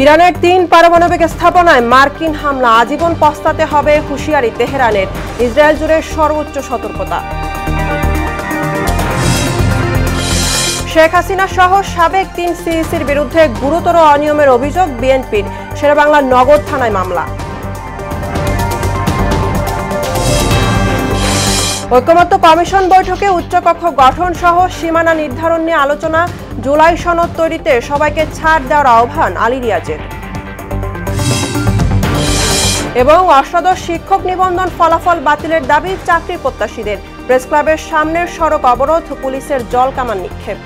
ইরানের ৩ পারমাণবিক স্থাপনায় মার্কিন হামলা আজীবন পস্তাতে হবে হুঁশিয়ারি তেহরানের। ইসরায়েল জুড়ে সর্বোচ্চ সতর্কতা। শেখ হাসিনা সহ সাবেক ৩ সিইসির বিরুদ্ধে গুরুতর অনিয়মের অভিযোগ বিএনপির। শেরেবাংলা নগর থানায় মামলা। ঐকমত্য কমিশন বৈঠকে উচ্চকক্ষ গঠন সহ সীমানা নির্ধারণ নিয়ে আলোচনা। জুলাই সনদ তৈরিতে সবাইকে ছাড় দেওয়ার আহ্বান আলী রিয়াজের। এবং অষ্টাদশ শিক্ষক নিবন্ধন ফলাফল বাতিলের দাবি চাকরি প্রত্যাশীদের। প্রেস ক্লাবের সামনের সড়ক অবরোধ, পুলিশের জল কামান নিক্ষেপ।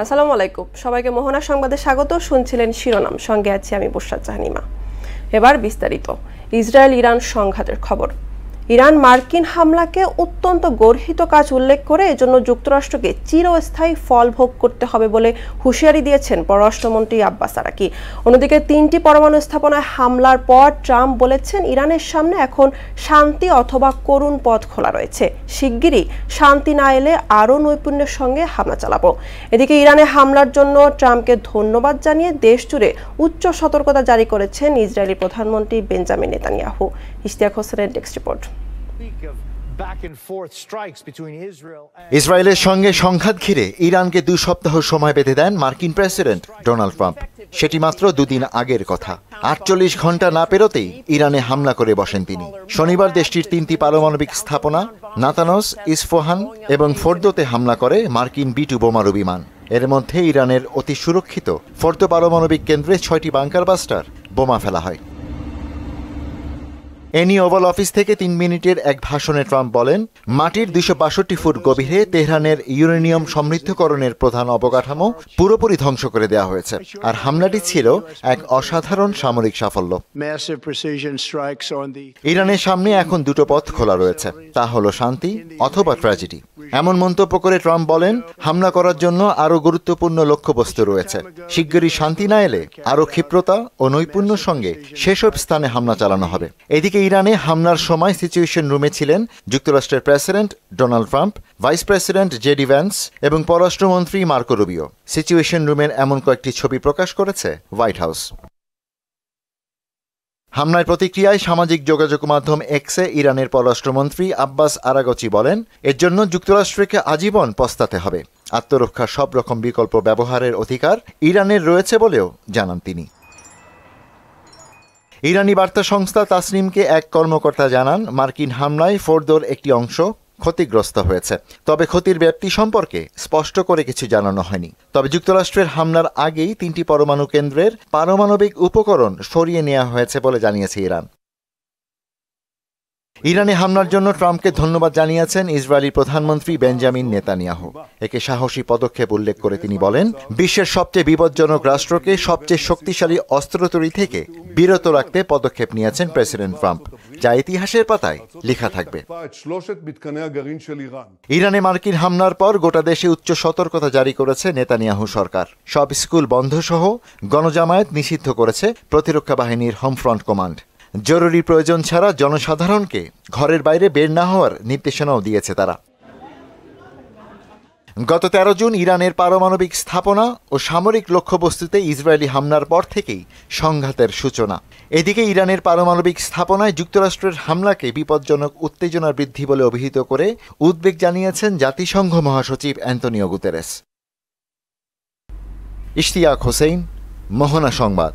আসসালামু আলাইকুম, সবাইকে মোহনা সংবাদে স্বাগত। শুনছিলেন শিরোনাম, সঙ্গে আছি আমি বুশরা জাহানিমা। এবার বিস্তারিত। ইসরায়েল ইরান সংঘাতের খবর। ইরান মার্কিন হামলাকে অত্যন্ত গর্হিত কাজ উল্লেখ করে এজন্য যুক্তরাষ্ট্রকে চিরস্থায়ী ফল ভোগ করতে হবে বলে হুঁশিয়ারি দিয়েছেন পররাষ্ট্রমন্ত্রী আব্বাস আরাকি। অন্যদিকে ৩টি পরমাণু স্থাপনায় হামলার পর ট্রাম্প বলেছেন ইরানের সামনে এখন শান্তি অথবা করুণ পথ খোলা রয়েছে। শিগগিরই শান্তি না এলে আরও নৈপুণ্যের সঙ্গে হামলা চালাবো। এদিকে ইরানে হামলার জন্য ট্রাম্পকে ধন্যবাদ জানিয়ে দেশ জুড়ে উচ্চ সতর্কতা জারি করেছেন ইসরায়েলি প্রধানমন্ত্রী বেঞ্জামিন নেতানিয়াহু। ইশতিয়াক হোসেনের টেক্সট রিপোর্ট। ইসরায়েলের সঙ্গে সংঘাত ঘিরে ইরানকে ২ সপ্তাহ সময় বেঁধে দেন মার্কিন প্রেসিডেন্ট ডোনাল্ড ট্রাম্প। সেটি মাত্র ২ দিন আগের কথা। ৪৮ ঘন্টা না পেরোতেই ইরানে হামলা করে বসেন তিনি। শনিবার দেশটির ৩টি পারমাণবিক স্থাপনা নাতানস, ইসফাহান এবং ফোর্দোতে হামলা করে মার্কিন B-2 বোমারু বিমান। এর মধ্যে ইরানের অতি সুরক্ষিত ফোর্দো পারমাণবিক কেন্দ্রে ৬টি বাংকার বাস্টার বোমা ফেলা হয়। এনি ওভাল অফিস থেকে ৩ মিনিটের এক ভাষণে ট্রাম্প বলেন, মাটির ২৬২ ফুট গভীরে তেহরানের ইউরেনিয়াম সমৃদ্ধকরণের প্রধান অবকাঠামো পুরোপুরি ধ্বংস করে দেওয়া হয়েছে, আর হামলাটি ছিল এক অসাধারণ সামরিক সাফল্য। ইরানের সামনে এখন 2টো পথ খোলা রয়েছে, তা হলো শান্তি অথবা ট্র্যাজেডি। এমন মন্তব্য করে ট্রাম্প বলেন, হামলা করার জন্য আরও গুরুত্বপূর্ণ লক্ষ্যবস্তু রয়েছে। শিগগিরই শান্তি না এলে আরও ক্ষিপ্রতা ও নৈপুণ্যের সঙ্গে সেসব স্থানে হামলা চালানো হবে। এদিকে ইরানে হামলার সময় সিচুয়েশন রুমে ছিলেন যুক্তরাষ্ট্রের president Donald Trump, vice president JD Vance এবং পররাষ্ট্রমন্ত্রী মার্কো রুবিও। সিচুয়েশন রুমের এমন কয়েকটি ছবি প্রকাশ করেছে হোয়াইট হাউস। হামলার প্রতিক্রিয়ায় সামাজিক যোগাযোগ মাধ্যম এক্সে ইরানের পররাষ্ট্রমন্ত্রী আব্বাস আরাগচি বলেন, এর জন্য যুক্তরাষ্ট্রকে আজীবন পস্তাতে হবে। আত্মরক্ষার সব রকম বিকল্প ব্যবহারের অধিকার ইরানের রয়েছে বলেও জানান তিনি। ইরানি বার্তা সংস্থা তাসনিমকে এক কর্মকর্তা জানান, মার্কিন হামলায় ফোর্দোর একটি অংশ ক্ষতিগ্রস্ত হয়েছে, তবে ক্ষতির ব্যাপ্তি সম্পর্কে স্পষ্ট করে কিছু জানানো হয়নি। তবে যুক্তরাষ্ট্রের হামলার আগেই 3টি পরমাণু কেন্দ্রের পারমাণবিক উপকরণ সরিয়ে নেওয়া হয়েছে বলে জানিয়েছে ইরান। ইরানে হামলার জন্য ট্রাম্পকে ধন্যবাদ জানিয়েছেন ইসরায়েলি প্রধানমন্ত্রী বেঞ্জামিন নেতানিয়াহু। একে সাহসী পদক্ষেপ উল্লেখ করে তিনি বলেন, বিশ্বের সবচেয়ে বিপজ্জনক রাষ্ট্রকে সবচেয়ে শক্তিশালী অস্ত্র তৈরি থেকে বিরত রাখতে পদক্ষেপ নিয়েছেন প্রেসিডেন্ট ট্রাম্প, যা ইতিহাসের পাতায় লেখা থাকবে। ইরানে মার্কিন হামলার পর গোটা দেশে উচ্চ সতর্কতা জারি করেছে নেতানিয়াহু সরকার। সব স্কুল বন্ধ সহ গণজামায়াত নিষিদ্ধ করেছে প্রতিরক্ষা বাহিনীর হোম ফ্রন্ট কমান্ড। জরুরি প্রয়োজন ছাড়া জনসাধারণকে ঘরের বাইরে বের না হওয়ার নির্দেশনাও দিয়েছে তারা। গত 13 জুন ইরানের পারমাণবিক স্থাপনা ও সামরিক লক্ষ্যবস্তুতে ইসরায়েলি হামলার পর থেকেই সংঘাতের সূচনা। এদিকে ইরানের পারমাণবিক স্থাপনায় যুক্তরাষ্ট্রের হামলাকে বিপজ্জনক উত্তেজনা বৃদ্ধি বলে অভিহিত করে উদ্বেগ জানিয়েছেন জাতিসংঘ মহাসচিব অ্যান্তনিও গুতেরেস। ইশতিয়াক হোসেন, মোহনা সংবাদ।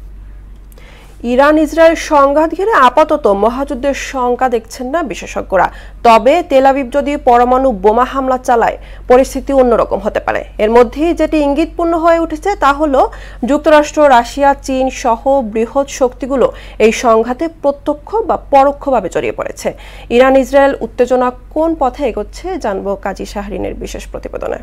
ইরান ইসরায়েল সংঘাত ঘিরে আপাতত মহাযুদ্ধের শঙ্কা দেখছেন না বিশেষজ্ঞরা। তবে তেল আবিব যদি পরমাণু বোমা হামলা চালায় পরিস্থিতি অন্যরকম হতে পারে। এর মধ্যেই যেটি ইঙ্গিতপূর্ণ হয়ে উঠেছে তা হলো যুক্তরাষ্ট্র, রাশিয়া, চীন সহ বৃহৎ শক্তিগুলো এই সংঘাতে প্রত্যক্ষ বা পরোক্ষভাবে জড়িয়ে পড়েছে। ইরান ইসরায়েল উত্তেজনা কোন পথে এগোচ্ছে জানবো কাজী শাহরিনের বিশেষ প্রতিবেদনে।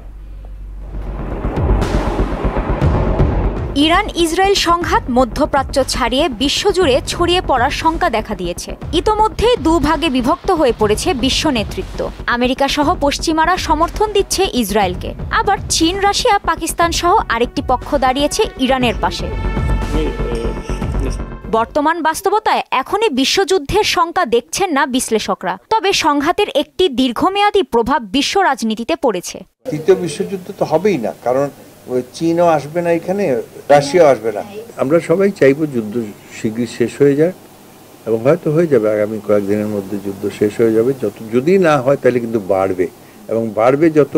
ইরান ইসরায়েল সংঘাত মধ্যপ্রাচ্য ছাড়িয়ে বিশ্বজুড়ে ছড়িয়ে পড়ার শঙ্কা দেখা দিয়েছে। ইতোমধ্যেই 2 ভাগে বিভক্ত হয়ে পড়েছে বিশ্ব নেতৃত্ব। আমেরিকা সহ পশ্চিমারা সমর্থন দিচ্ছে ইসরায়েলকে, আবার চীন, রাশিয়া, পাকিস্তান সহ আরেকটি পক্ষ দাঁড়িয়েছে ইরানের পাশে। বর্তমান বাস্তবতায় এখনই বিশ্বযুদ্ধের শঙ্কা দেখছেন না বিশ্লেষকরা, তবে সংঘাতের একটি দীর্ঘমেয়াদী প্রভাব বিশ্ব রাজনীতিতে পড়েছে। তৃতীয় বিশ্বযুদ্ধ তো হবেই না, কারণ ওই চীনও আসবে না, এখানে রাশিয়াও আসবে না। আমরা সবাই চাইবো যুদ্ধ শীঘ্রই শেষ হয়ে যায়, এবং হয়তো হয়ে যাবে আগামী কয়েকদিনের মধ্যে যুদ্ধ শেষ হয়ে যাবে। যদি না হয় তাহলে কিন্তু বাড়বে, এবং বাড়বে যত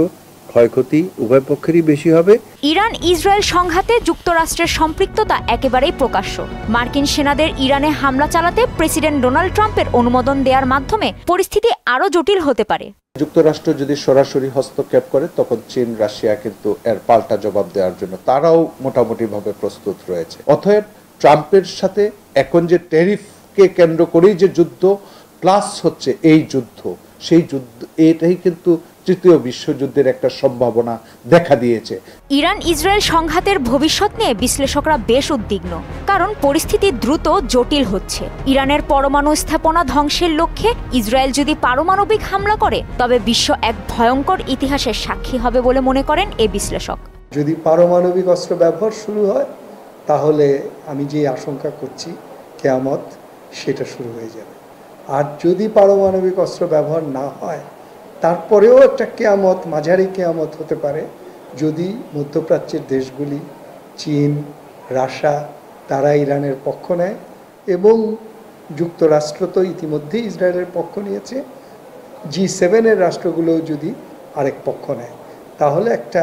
ক্ষয়ক্ষতি উভয় পক্ষেরই বেশি হবে। ইরান ইসরায়েল সংঘাতে যুক্তরাষ্ট্রের সম্পৃক্ততা একেবারেই প্রকাশ্য। মার্কিন সেনাদের ইরানে হামলা চালাতে প্রেসিডেন্ট ডোনাল্ড ট্রাম্পের অনুমোদন দেওয়ার মাধ্যমে পরিস্থিতি আরও জটিল হতে পারে। যুক্তরাষ্ট্র যদি সরাসরি হস্তক্ষেপ করে তখন চীন রাশিয়া কিন্তু এর পাল্টা জবাব দেওয়ার জন্য তারাও মোটামুটিভাবে প্রস্তুত রয়েছে। অতএব ট্রাম্পের সাথে এখন যে ট্যারিফকে কেন্দ্র করেই যে যুদ্ধ প্লাস হচ্ছে এই যুদ্ধ, সেই যুদ্ধ এটাই কিন্তু তৃতীয় বিশ্বযুদ্ধের একটা সম্ভাবনা দেখা দিয়েছে। ইরান ইসরায়েল সংঘাতের ভবিষ্যৎ নিয়ে বিশ্লেষকরা বেশ উদ্বিগ্ন, কারণ পরিস্থিতি দ্রুত জটিল হচ্ছে। ইরানের পরমাণু স্থাপনা ধ্বংসের লক্ষ্যে ইসরায়েল যদি পারমাণবিক হামলা করে তবে বিশ্ব এক ভয়ঙ্কর ইতিহাসের সাক্ষী হবে বলে মনে করেন এই বিশ্লেষক। যদি পারমাণবিক অস্ত্র ব্যবহার শুরু হয় তাহলে আমি যে আশঙ্কা করছি কিয়ামত সেটা শুরু হয়ে যাবে। আর যদি পারমাণবিক অস্ত্র ব্যবহার না হয় তারপরেও একটা কিয়ামত, মাঝারি কিয়ামত হতে পারে যদি মধ্যপ্রাচ্যের দেশগুলি চীন, রাশিয়া তারা ইরানের পক্ষ নেয়, এবং যুক্তরাষ্ট্র তো ইতিমধ্যেই ইসরায়েলের পক্ষ নিয়েছে, G7-এর রাষ্ট্রগুলোও যদি আরেক পক্ষ নেয় তাহলে একটা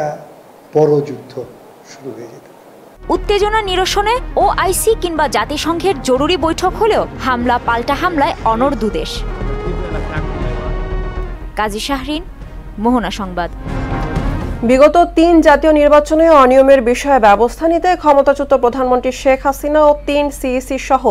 বড় যুদ্ধ শুরু হয়ে যেতে পারে। উত্তেজনা নিরসনে OIC কিংবা জাতিসংঘের জরুরি বৈঠক হলেও হামলা পাল্টা হামলায় অনড় দুদেশ। কাজী শাহরিন, মোহনা সংবাদ। বিগত 3 জাতীয় নির্বাচনে অনিয়মের বিষয়ে ব্যবস্থা নিতে ক্ষমতাচ্যুত প্রধানমন্ত্রী শেখ হাসিনা ও 3 সিইসি সহ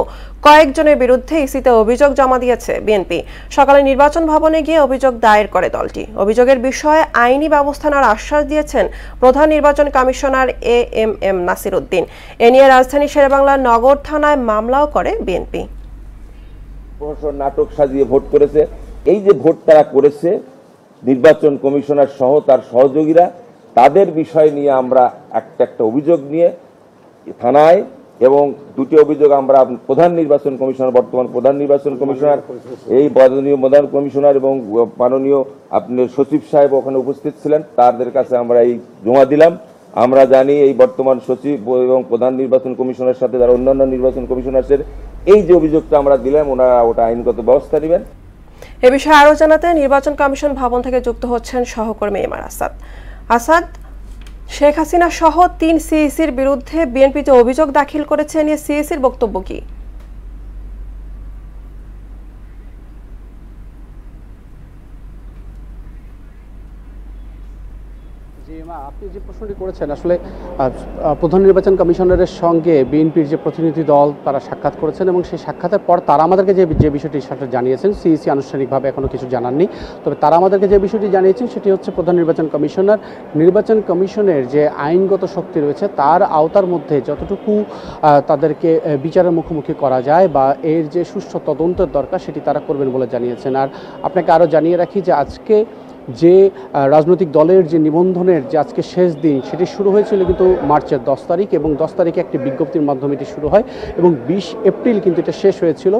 কয়েকজনের বিরুদ্ধে ইসিতে অভিযোগ জমা দিয়েছে বিএনপি। সকালে নির্বাচন ভবনে গিয়ে অভিযোগ দায়ের করে দলটি। অভিযোগের বিষয়ে আইনি ব্যবস্থা নেওয়ার আশ্বাস দিয়েছেন প্রধান নির্বাচন কমিশনার AMM নাসির উদ্দিন। এ নিয়ে রাজধানী শেরেবাংলা নগর থানায় মামলাও করে বিএনপি। প্রশাসন নাটক সাজিয়ে ভোট করেছে, এই যে ভোট তারা করেছে নির্বাচন কমিশনার সহ তার সহযোগীরা, তাদের বিষয় নিয়ে আমরা একটা অভিযোগ নিয়ে থানায়, এবং 2টি অভিযোগ আমরা প্রধান নির্বাচন কমিশনার, বর্তমান প্রধান নির্বাচন কমিশনার, এই মাননীয় প্রধান কমিশনার এবং মাননীয় আপনার সচিব সাহেব ওখানে উপস্থিত ছিলেন, তাদের কাছে আমরা এই জমা দিলাম। আমরা জানি এই বর্তমান সচিব এবং প্রধান নির্বাচন কমিশনারের সাথে যারা অন্যান্য নির্বাচন কমিশনারদের এই যে অভিযোগটা আমরা দিলাম, ওনারা ওটা আইনগত ব্যবস্থা নেবেন। এ বিষয়ে আরও জানাতে নির্বাচন কমিশন ভবন থেকে যুক্ত হচ্ছেন সহকর্মী এমআর আসাদ। আসাদ, শেখ হাসিনা সহ 3 সিইসির বিরুদ্ধে বিএনপি যে অভিযোগ দাখিল করেছে নিয়ে সিইসির বক্তব্য কি? আপনি যে প্রশ্নটি করেছেন, আসলে প্রধান নির্বাচন কমিশনারের সঙ্গে বিএনপির যে প্রতিনিধি দল তারা সাক্ষাৎ করেছেন, এবং সেই সাক্ষাতের পর তারা আমাদেরকে যে বিষয়টি সাথে জানিয়েছেন, সিইসি আনুষ্ঠানিকভাবে এখনও কিছু জানাননি, তবে তারা আমাদেরকে যে বিষয়টি জানিয়েছেন সেটি হচ্ছে প্রধান নির্বাচন কমিশনার নির্বাচন কমিশনের যে আইনগত শক্তি রয়েছে তার আওতার মধ্যে যতটুকু তাদেরকে বিচারের মুখোমুখি করা যায় বা এর যে সুষ্ঠু তদন্তের দরকার সেটি তারা করবেন বলে জানিয়েছেন। আর আপনাকে আরও জানিয়ে রাখি যে আজকে যে রাজনৈতিক দলের যে নিবন্ধনের যে আজকে শেষ দিন সেটি শুরু হয়েছিল কিন্তু মার্চের 10 তারিখ, এবং 10 তারিখে একটি বিজ্ঞপ্তির মাধ্যমে এটি শুরু হয়, এবং 20 এপ্রিল কিন্তু এটা শেষ হয়েছিল,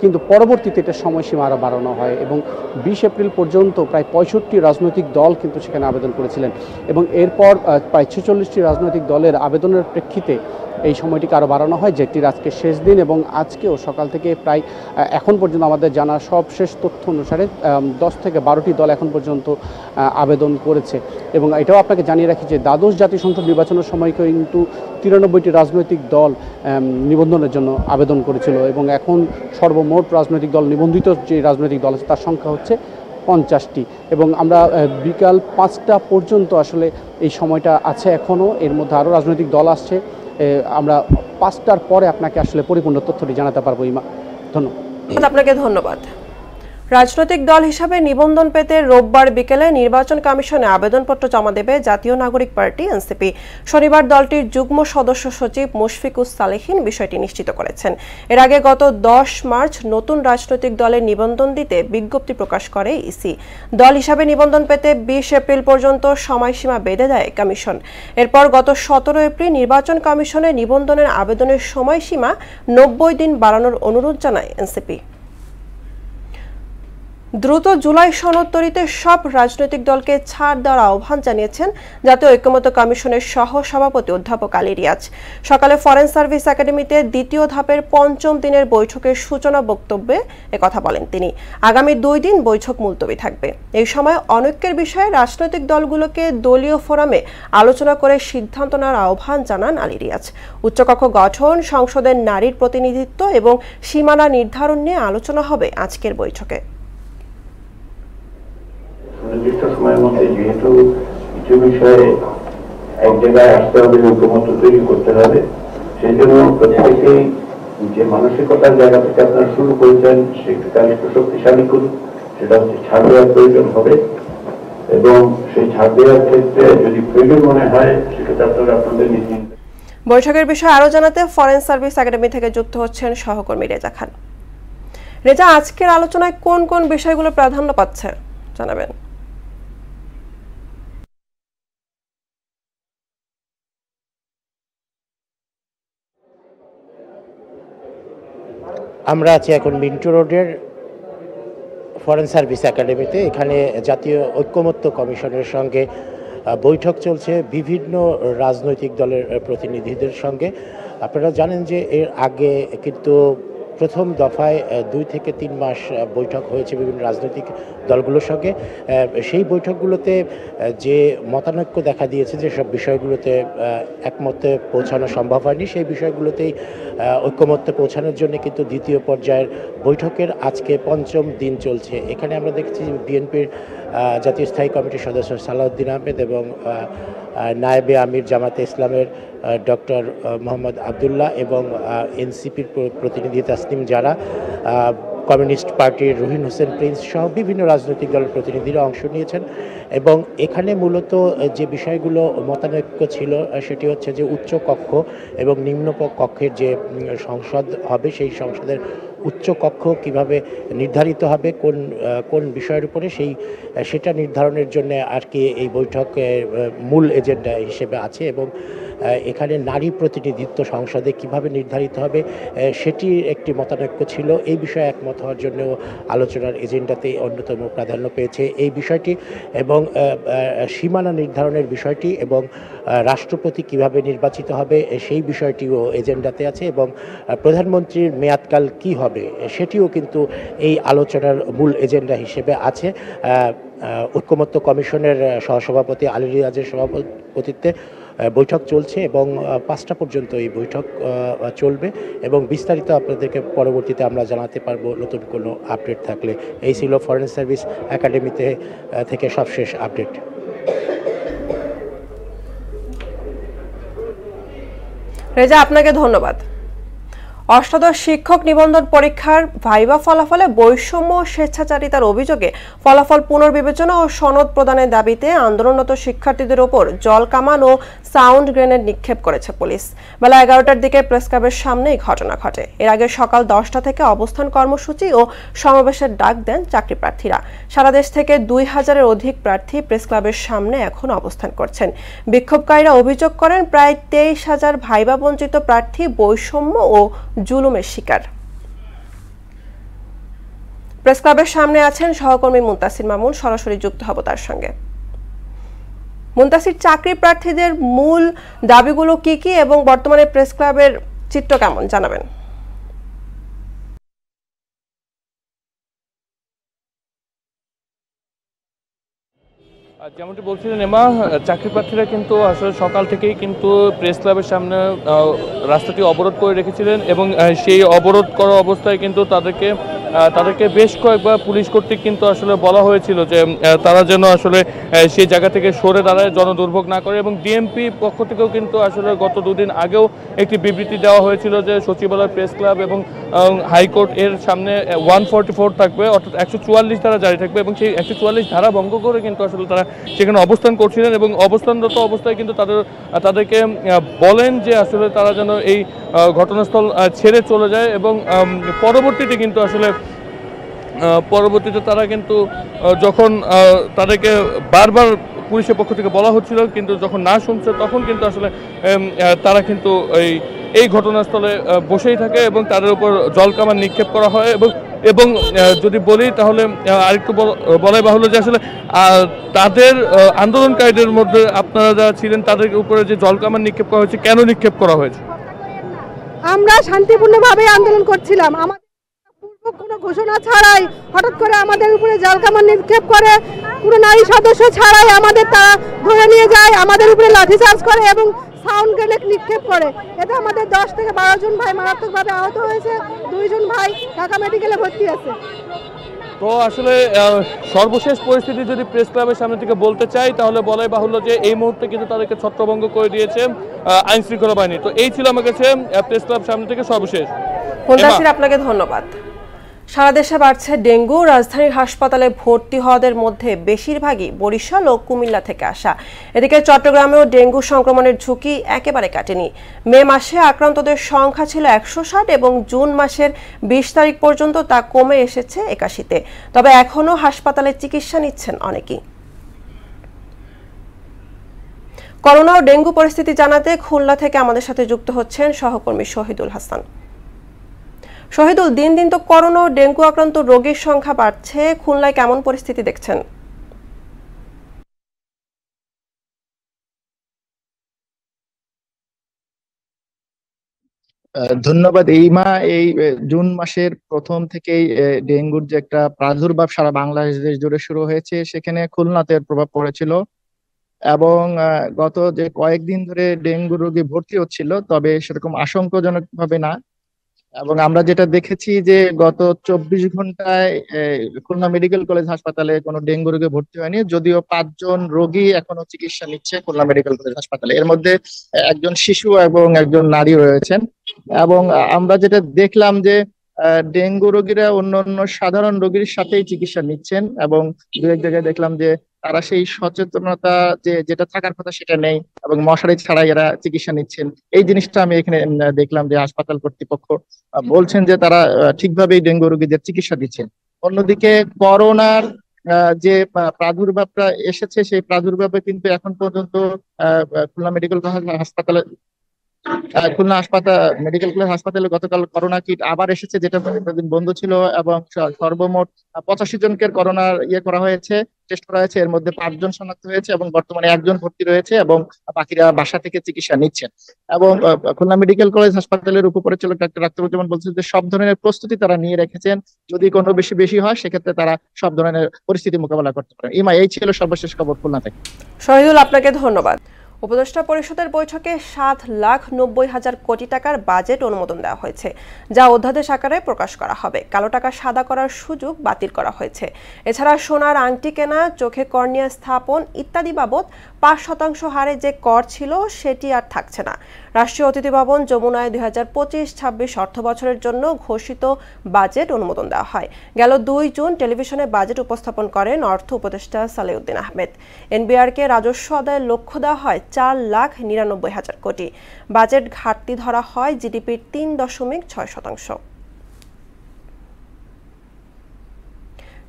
কিন্তু পরবর্তীতে এটা সময়সীমা আরও বাড়ানো হয়, এবং 20 এপ্রিল পর্যন্ত প্রায় 65 রাজনৈতিক দল কিন্তু সেখানে আবেদন করেছিলেন, এবং এরপর প্রায় 46টি রাজনৈতিক দলের আবেদনের প্রেক্ষিতে এই সময়টিকে আরও বাড়ানো হয়, যেটির আজকে শেষ দিন। এবং আজকেও সকাল থেকে প্রায় এখন পর্যন্ত আমাদের জানা সব শেষ তথ্য অনুসারে 10 থেকে 12টি দল এখন পর্যন্ত আবেদন করেছে। এবং এটাও আপনাকে জানিয়ে রাখি যে দ্বাদশ জাতীয় সংসদ নির্বাচনের সময় কিন্তু 93টি রাজনৈতিক দল নিবন্ধনের জন্য আবেদন করেছিল, এবং এখন সর্বমোট রাজনৈতিক দল নিবন্ধিত যে রাজনৈতিক দল আছে তার সংখ্যা হচ্ছে 50টি, এবং আমরা বিকাল 5টা পর্যন্ত আসলে এই সময়টা আছে এখনও, এর মধ্যে আরও রাজনৈতিক দল আসছে। আমরা 5টার পরে আপনাকে আসলে পরিপূর্ণ তথ্যটি জানাতে পারবো। ধন্যবাদ। আপনাকে ধন্যবাদ। রাজনৈতিক দল হিসাবে নিবন্ধন পেতে রোববার বিকেলে নির্বাচন কমিশনে আবেদনপত্র জমা দেবে জাতীয় নাগরিক পার্টি এনসিপি। শনিবার দলটির যুগ্ম সদস্য সচিব মুশফিকুস সালেহিন বিষয়টি নিশ্চিত করেছেন। এর আগে গত 10 মার্চ নতুন রাজনৈতিক দলের নিবন্ধন দিতে বিজ্ঞপ্তি প্রকাশ করে ইসি। দল হিসাবে নিবন্ধন পেতে 20 এপ্রিল পর্যন্ত সময়সীমা বেঁধে দেয় কমিশন। এরপর গত 17 এপ্রিল নির্বাচন কমিশনে নিবন্ধনের আবেদনের সময়সীমা 90 দিন বাড়ানোর অনুরোধ জানায় এনসিপি। দ্রুত জুলাই সনদ তৈরিতে সব রাজনৈতিক দলকে ছাড় দেওয়ার আহ্বান জানিয়েছেন জাতীয় ঐক্যমত্য কমিশনের সহ সভাপতি অধ্যাপক আলী রিয়াজ। সকালে ফরেন সার্ভিস একাডেমিতে দ্বিতীয় ধাপের 5ম দিনের বৈঠকের সূচনা বক্তব্যে একথা বলেন তিনি। আগামী 2 দিন বৈঠক মুলতবি থাকবে। এই সময় অনৈক্যের বিষয়ে রাজনৈতিক দলগুলোকে দলীয় ফোরামে আলোচনা করে সিদ্ধান্ত নেওয়ার আহ্বান জানান আলী রিয়াজ। উচ্চকক্ষ গঠন, সংসদের নারীর প্রতিনিধিত্ব এবং সীমানা নির্ধারণ নিয়ে আলোচনা হবে আজকের বৈঠকে। নির্দিষ্ট সময়ের মধ্যে যেহেতু কিছু বিষয়ে এক জায়গায় আসতে হবে, ঐক্যমত্য তৈরি করতে হবে, সেই জন্য প্রত্যেকেই যে মানসিকতার জায়গা থেকে আপনারা শুরু করেছেন সেটাকে আরেকটু শক্তিশালী করুন। সেটা হচ্ছে ছাড় দেওয়ার প্রয়োজন হবে এবং সেই ছাড় দেওয়ার ক্ষেত্রে যদি প্রয়োজন মনে হয় সেক্ষেত্রে আপনারা আপনাদের নীতি। বৈঠকের বিষয়ে আরো জানাতে ফরেন সার্ভিস একাডেমি থেকে যুক্ত হচ্ছেন সহকর্মী রেজা খান। রেজা, আজকের আলোচনায় কোন কোন বিষয়গুলো প্রাধান্য পাচ্ছে জানাবেন? আমরা আছি এখন মিন্টু রোডের ফরেন সার্ভিস একাডেমিতে। এখানে জাতীয় ঐক্যমত্য কমিশনের সঙ্গে বৈঠক চলছে বিভিন্ন রাজনৈতিক দলের প্রতিনিধিদের সঙ্গে। আপনারা জানেন যে এর আগে কিন্তু প্রথম দফায় 2 থেকে 3 মাস বৈঠক হয়েছে বিভিন্ন রাজনৈতিক দলগুলোর সঙ্গে। সেই বৈঠকগুলোতে যে মতানৈক্য দেখা দিয়েছে, যেসব বিষয়গুলোতে একমতে পৌঁছানো সম্ভব হয়নি, সেই বিষয়গুলোতেই ঐক্যমত্যে পৌঁছানোর জন্য কিন্তু দ্বিতীয় পর্যায়ের বৈঠকের আজকে 5ম দিন চলছে। এখানে আমরা দেখছি বিএনপির জাতীয় স্থায়ী কমিটির সদস্য সালাউদ্দিন আহমেদ এবং নায়েবে আমির জামাতে ইসলামের ডক্টর মোহাম্মদ আবদুল্লাহ এবং এনসিপির প্রতিনিধি তাসনিম জারা, কমিউনিস্ট পার্টির রুহিন হোসেন প্রিন্স সহ বিভিন্ন রাজনৈতিক দলের প্রতিনিধিরা অংশ নিয়েছেন। এবং এখানে মূলত যে বিষয়গুলো মতানৈক্য ছিল সেটি হচ্ছে যে উচ্চ কক্ষ এবং নিম্ন কক্ষের যে সংসদ হবে, সেই সংসদের উচ্চ কক্ষ কিভাবে নির্ধারিত হবে, কোন বিষয়ের উপরে সেটা নির্ধারণের জন্য আর কি এই বৈঠক মূল এজেন্ডা হিসেবে আছে। এবং এখানে নারী প্রতিনিধিত্ব সংসদে কিভাবে নির্ধারিত হবে সেটি একটি মতানৈক্য ছিল। এই বিষয়ে একমত হওয়ার জন্য আলোচনার এজেন্ডাতে অন্যতম প্রাধান্য পেয়েছে এই বিষয়টি এবং সীমানা নির্ধারণের বিষয়টি এবং রাষ্ট্রপতি কিভাবে নির্বাচিত হবে সেই বিষয়টিও এজেন্ডাতে আছে এবং প্রধানমন্ত্রীর মেয়াদকাল কি হবে সেটিও কিন্তু এই আলোচনার মূল এজেন্ডা হিসেবে আছে। ঐক্যমত্য কমিশনের সহসভাপতি আলী রিয়াজের সভাপতিত্বে বৈঠক চলছে এবং 5টা পর্যন্ত এই বৈঠক চলবে এবং বিস্তারিত আপনাদেরকে পরবর্তীতে আমরা জানাতে পারবো নতুন কোনো আপডেট থাকলে। এই ছিল ফরেন সার্ভিস একাডেমিতে থেকে সবশেষ আপডেট। রেজা, আপনাকে ধন্যবাদ। অষ্টাদশ শিক্ষক নিবন্ধন পরীক্ষার ভাইভা ফলাফলে বৈষম্য স্বেচ্ছাচারিতার অভিযোগে ফলাফল পুনর্বিবেচনা ও সনদ প্রদানের দাবিতে আন্দোলনরত শিক্ষার্থীদের ওপর জল কামান ও সাউন্ড গ্রেনেড নিক্ষেপ করেছে পুলিশ। বেলা 11টার দিকে প্রেস ক্লাবের সামনে এই ঘটনা ঘটে। এর আগে সকাল 10টা থেকে অবস্থান কর্মসূচি ও সমাবেশের ডাক দেন চাকরি প্রার্থীরা। সারা দেশ থেকে 2000-এর অধিক প্রার্থী প্রেস ক্লাবের সামনে এখন অবস্থান করছেন। বিক্ষোভকারীরা অভিযোগ করেন প্রায় 23,000 ভাইভা বঞ্চিত প্রার্থী বৈষম্য ও জুলুমের শিকার। প্রেস ক্লাবের সামনে আছেন সহকর্মী মুনতাসির মামুন, সরাসরি যুক্ত হব তার সঙ্গে। মুনতাসির, চাকরি প্রার্থীদের মূল দাবিগুলো কি কি এবং বর্তমানে প্রেস ক্লাবের চিত্র কেমন জানাবেন? যেমনটি বলছিলেন এমা, চাকরি প্রার্থীরা কিন্তু আসলে সকাল থেকেই কিন্তু প্রেস ক্লাবের সামনে রাস্তাটি অবরোধ করে রেখেছিলেন এবং সেই অবরোধ করা অবস্থায় কিন্তু তাদেরকে তাদেরকে বেশ কয়েকবার পুলিশ কর্তৃক কিন্তু আসলে বলা হয়েছিল যে তারা যেন আসলে সেই জায়গা থেকে সরে দাঁড়ায়, জনদুর্ভোগ না করে। এবং ডিএমপি পক্ষ থেকেও কিন্তু আসলে গত দুদিন আগেও একটি বিবৃতি দেওয়া হয়েছিল যে সচিবালয়, প্রেস ক্লাব এবং হাইকোর্ট এর সামনে 144 থাকবে, অর্থাৎ 144 ধারা জারি থাকবে এবং সেই 144 ধারা ভঙ্গ করে কিন্তু আসলে তারা সেখানে অবস্থান করছিলেন এবং অবস্থানরত অবস্থায় কিন্তু তাদেরকে বলেন যে আসলে তারা যেন এই ঘটনাস্থল ছেড়ে চলে যায় এবং পরবর্তীতে কিন্তু আসলে তারা কিন্তু যখন তাদেরকে বারবার পুলিশের পক্ষ থেকে বলা হচ্ছিল কিন্তু যখন না শুনছে তখন কিন্তু আসলে তারা কিন্তু এই ঘটনাস্থলে বসেই থাকে এবং তাদের উপর জলকামান নিক্ষেপ করা হয় এবং যদি বলি তাহলে আরেকটু বলাই বাহুল্য যে আসলে তাদের আন্দোলনকারীদের মধ্যে আপনারা যারা ছিলেন তাদের উপরে যে জলকামান নিক্ষেপ করা হয়েছে, কেন নিক্ষেপ করা হয়েছে? আমরা শান্তিপূর্ণভাবে আন্দোলন করছিলাম, আমাদের কোনো ঘোষণা ছাড়াই হঠাৎ করে আমাদের উপরে জলকামান নিক্ষেপ করে, কোনো নারী সদস্য ছাড়াই আমাদের তারা ধরে নিয়ে যায়, আমাদের উপরে লাঠিচার্জ করে এবং সাউন্ড গ্রেনেড নিক্ষেপ করে। এতে আমাদের 10 থেকে 12 জন ভাই মারাত্মকভাবে আহত হয়েছে, 2 জন ভাই ঢাকা মেডিকেলে ভর্তি আছে। তো আসলে সর্বশেষ পরিস্থিতি যদি প্রেস ক্লাবের সামনে থেকে বলতে চাই তাহলে বলাই বাহুল্য যে এই মুহূর্তে কিন্তু তাদেরকে ছত্রভঙ্গ করে দিয়েছে আইন শৃঙ্খলা বাহিনী। তো এই ছিল আমার কাছে প্রেস ক্লাব সামনে থেকে সর্বশেষ। আপনাকে ধন্যবাদ। সারা দেশে বাড়ছে ডেঙ্গু। রাজধানীর হাসপাতালে ভর্তি হওয়াদের মধ্যে বেশিরভাগই বরিশাল ও কুমিল্লা থেকে আসা। এদিকে চট্টগ্রামেও ডেঙ্গু সংক্রমণের ঝুঁকি একেবারে কাটেনি। মে মাসে আক্রান্তদের সংখ্যা ছিল 160 এবং জুন মাসের 20 তারিখ পর্যন্ত তা কমে এসেছে 81-তে। তবে এখনও হাসপাতালে চিকিৎসা নিচ্ছেন অনেকেই। করোনা ও ডেঙ্গু পরিস্থিতি জানাতে খুলনা থেকে আমাদের সাথে যুক্ত হচ্ছেন সহকর্মী শহীদুল হাসান। শহীদুল, দিন দিন তো করোনা ও ডেঙ্গু আক্রান্ত রোগীর সংখ্যা বাড়ছে, খুলনায় কেমন পরিস্থিতি দেখছেন? ধন্যবাদ ইমা। এই জুন মাসের প্রথম থেকেই ডেঙ্গুর যে একটা প্রাদুর্ভাব সারা বাংলাদেশ জুড়ে শুরু হয়েছে, সেখানে খুলনাতে প্রভাব পড়েছিল এবং গত যে কয়েকদিন ধরে ডেঙ্গু রোগী ভর্তি হচ্ছিল, তবে সেরকম আশঙ্কাজনক ভাবে না। এবং আমরা যেটা দেখেছি যে গত 24 ঘন্টায় খুলনা মেডিকেল কলেজ হাসপাতালে কোনো ডেঙ্গু রোগী ভর্তি হয়নি, যদিও 5 জন রোগী এখনো চিকিৎসা নিচ্ছে খুলনা মেডিকেল কলেজ হাসপাতালে। এর মধ্যে একজন শিশু এবং একজন নারী রয়েছেন। এবং আমরা যেটা দেখলাম যে ডেঙ্গু রোগীরা অন্যান্য সাধারণ রোগীর সাথেই চিকিৎসা নিচ্ছেন এবং দু এক জায়গায় দেখলাম যে তারা সেই সচেতনতা যেটা থাকার কথা সেটা নেই এবং মশারি ছাড়াই এরা চিকিৎসা নিচ্ছেন। এই জিনিসটা আমি এখানে দেখলাম যে হাসপাতাল কর্তৃপক্ষ বলছেন যে তারা ঠিকভাবেই ডেঙ্গু রোগীদের চিকিৎসা দিচ্ছেন। অন্যদিকে করোনার যে প্রাদুর্ভাবটা এসেছে, সেই প্রাদুর্ভাবে কিন্তু এখন পর্যন্ত খুলনা মেডিকেল হাসপাতালে মেডিকেল কলেজ হাসপাতালে গতকাল করোনা কিট আবার এসেছে, যেটা একদিন বন্ধ ছিল এবং সর্বমোট 85 জনকে করোনার করা হয়েছে, টেস্ট করা হয়েছে। এর মধ্যে 5 জন শনাক্ত হয়েছে এবং বর্তমানে 1 জন ভর্তি রয়েছে এবং বাকিরা বাসা থেকে চিকিৎসা নিচ্ছেন। এবং খুলনা মেডিকেল কলেজ হাসপাতালের উপপরিচালক ডাক্তার আক্তারুজ্জামান বলছেন যে সব ধরনের প্রস্তুতি তারা নিয়ে রেখেছেন, যদি কোনো বেশি হয় সেক্ষেত্রে তারা সব ধরনের পরিস্থিতি মোকাবেলা করতে পারে। ইমা, এই ছিল সর্বশেষ খবর খুলনা থেকে। শহীদুল, আপনাকে ধন্যবাদ। উপদেষ্টা পরিষদের বৈঠকে 7,90,000 কোটি টাকার বাজেট অনুমোদন দেওয়া হয়েছে, যা অধ্যাদেশ আকারে প্রকাশ করা হবে। কালো টাকা সাদা করার সুযোগ বাতিল করা হয়েছে। এছাড়া সোনার আংটি কেনা, চোখে কর্নিয়া স্থাপন ইত্যাদি বাবদ 5% হারে যে কর ছিল সেটি আর থাকছে না। রাষ্ট্রীয় অতিথি ভবন যমুনায় 2025-26 অর্থ বছরের জন্য ঘোষিত বাজেট অনুমোদন দেওয়া হয়। গেল 2 জুন টেলিভিশনে বাজেট উপস্থাপন করেন অর্থ উপদেষ্টা সালেউদ্দিন আহমেদ। এনবিআরকে রাজস্ব আদায়ের লক্ষ্য দেওয়া হয় 4,99,000 কোটি। বাজেট ঘাটতি ধরা হয় জিডিপির 3.6%।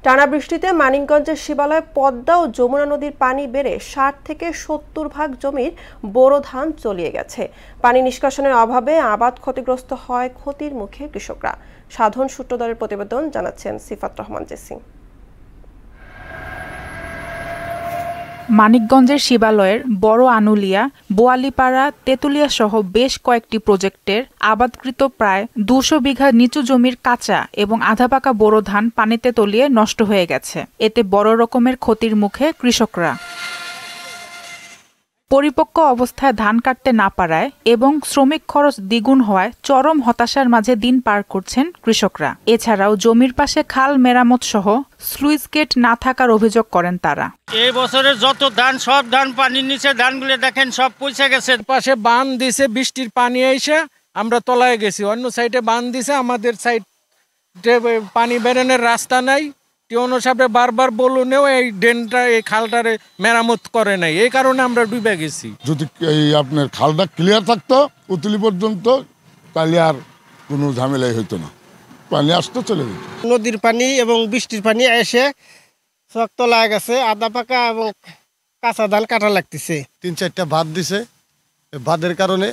টানা বৃষ্টিতে মানিকগঞ্জের শিবালয়ে পদ্মা ও যমুনা নদীর পানি বেড়ে 60 থেকে 70 ভাগ জমির বোরো ধান তলিয়ে গেছে। পানি নিষ্কাশনের অভাবে আবাদ ক্ষতিগ্রস্ত হয়, ক্ষতির মুখে কৃষকরা। সাধন সূত্রধরের প্রতিবেদন, জানাচ্ছেন সিফাত রহমান জেসি। মানিকগঞ্জের শিবালয়ের বড় আনুলিয়া, বোয়ালিপাড়া, তেতুলিয়া সহ বেশ কয়েকটি প্রজেক্টের আবাদকৃত প্রায় 200 বিঘা নিচু জমির কাঁচা এবং আধা পাকা বোরো ধান পানিতে তলিয়ে নষ্ট হয়ে গেছে। এতে বড় রকমের ক্ষতির মুখে কৃষকরা। পরিপক্ক অবস্থায় ধান কাটতে না পারায় এবং শ্রমিক খরচ দ্বিগুণ হওয়ায় চরম হতাশার মাঝে দিন পার করছেন কৃষকরা। এছাড়াও জমির পাশে খাল মেরামত সহ স্লুইস গেট না থাকার অভিযোগ করেন তারা। এই বছরের যত ধান সব ধান পানির নিচে, ধানগুলো দেখেন সব পয়সা গেছে। পাশে বাঁধ দিছে, বৃষ্টির পানি এসে আমরা তলায় গেছি। অন্য সাইডে বাঁধ দিছে, আমাদের সাইডে পানি বেরোনোর রাস্তা নাই। টিওনো সাহেব বারবার বলুনেও এই ড্রেনটা, এই খালটারে মেরামত করে নাই, এই কারণে আমরা ডুবে গেছি। যদি এই আপনার খালটা ক্লিয়ার থাকতো উতলি পর্যন্ত, তাহলে আর কোনো ঝামেলাই হইতো না, পানি আসতো চলে যেত। নদীর পানি এবং বৃষ্টির পানি এসে সব তলায় গেছে, আদা পাকা এবং কাঁচা ধান কাটা লাগতেছে। 3-4টা বাঁধ দিছে, বাঁধের কারণে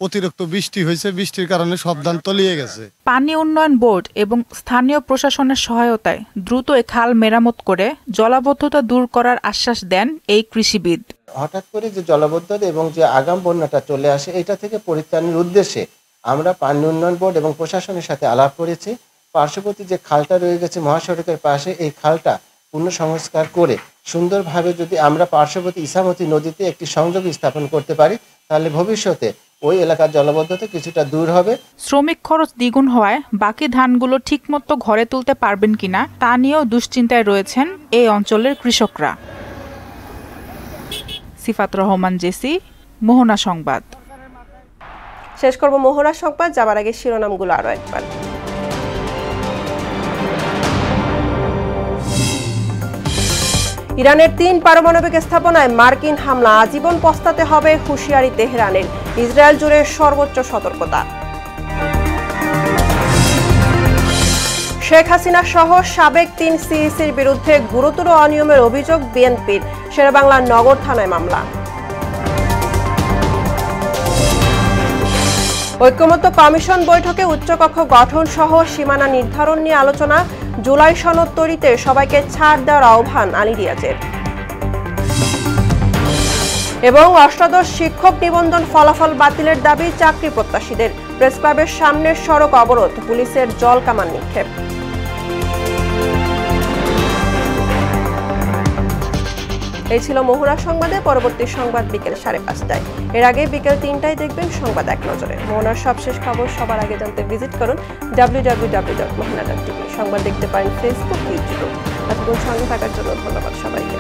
অতিরিক্ত বৃষ্টি হয়েছে, বৃষ্টির কারণে সব ধান তলিয়ে গেছে। পানি উন্নয়ন বোর্ড এবং স্থানীয় প্রশাসনের সহায়তায় দ্রুত এই খাল মেরামত করে জলাবদ্ধতা দূর করার আশ্বাস দেন এই কৃষিবিদ। হঠাৎ করে যে জলাবদ্ধতা এবং যে আগাম বন্যাটা চলে আসে, এটা থেকে পরিত্রাণের উদ্দেশ্যে আমরা পানি উন্নয়ন বোর্ড এবং প্রশাসনের সাথে আলাপ করেছি। পার্শ্ববর্তী যে খালটা রয়ে গেছে মহাসড়কের পাশে, এই খালটা পুনঃসংস্কার করে সুন্দরভাবে যদি আমরা পার্শ্ববর্তী ইসামতি নদীতে একটি সংযোগ স্থাপন করতে পারি, তাহলে ভবিষ্যতে ওই এলাকার জলাবদ্ধতা কিছুটা দূর হবে। শ্রমিক খরচ দ্বিগুণ হওয়ায় বাকি ধানগুলো ঠিকমতো ঘরে তুলতে পারবেন কিনা তা নিয়েও দুশ্চিন্তায় রয়েছেন এই অঞ্চলের কৃষকরা। সিফাত রহমান, জেসি, মোহনা সংবাদ। শেষ করব মোহনা সংবাদ, যাবার আগে শিরোনামগুলো আরো একবার। ইরানের 3 পারমাণবিক স্থাপনায় মার্কিন হামলা, আজীবন পস্তাতে হবে হুঁশিয়ারি তেহরানের। ইসরায়েল জুড়ে সর্বোচ্চ সতর্কতা। শেখ হাসিনা সহ সাবেক 3 সিইসির বিরুদ্ধে গুরুতর অনিয়মের অভিযোগ বিএনপির, শেরেবাংলা নগর থানায় মামলা। ঐক্যমত্য কমিশন বৈঠকে উচ্চকক্ষ গঠন সহ সীমানা নির্ধারণ নিয়ে আলোচনা। জুলাই সনদ তৈরিতে সবাইকে ছাড় দেওয়ার আহ্বান আলী রিয়াজের। এবং অষ্টাদশ শিক্ষক নিবন্ধন ফলাফল বাতিলের দাবি চাকরি প্রত্যাশীদের। প্রেস ক্লাবের সামনের সড়ক অবরোধ, পুলিশের জল কামান নিক্ষেপ। এই ছিল মোহনা সংবাদে। পরবর্তী সংবাদ বিকেল 5:30টায়। এর আগে বিকেল 3টায় দেখবেন সংবাদ এক নজরে। মোহনার সবশেষ খবর সবার আগে জানতে ভিজিট করুন www.mohana.tv। সংবাদ দেখতে পারেন ফেসবুক, ইউটিউব। এতক্ষণ সঙ্গে থাকার জন্য ধন্যবাদ সবাইকে।